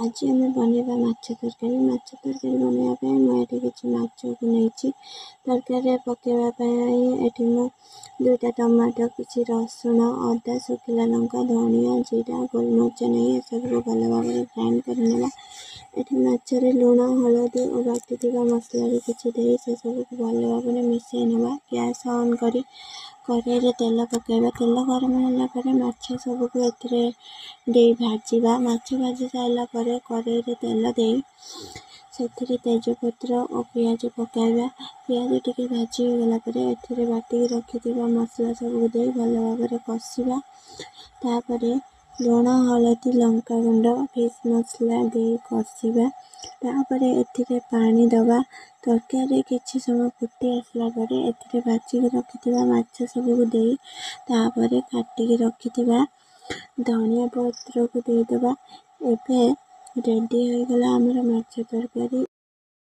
आज आम बनवा माछ तरकारी। माछ तरकारी बनवाई मुझे किसी माछ को नहीं तरकारी पकड़ापी मु 2टा टमाटो किसी रसुण अदा शुखिला लंका धनिया जीरा गोलमरिच नहीं सब भल भाव ग्राइंड करने माछरे लुण हलदी और बाटी मसला किसी दे से सब भल भाव मिसई ना। गैस ऑन करी कड़े तेल पकेबा तेल गरम होगा माछ सबको ए भाजा माछ भाजी सारा कड़े तेल दे से तेजपत्र और पियाज पकाइबा पियाज टिके भाजी होगला ए बाटी रखि मसला सब दे भल भाव कषा तापर लुण हलदी लंका गुंड फिश मसला दे कषा तापर ए पानी दबा तरकारी किसी समय फुटी आसला भाजी रखि माछ सबको दे तापर काटिकी रखि धनिया पत्र को देदबा। एबे रेडी हो गला आमर माछ तरकारी।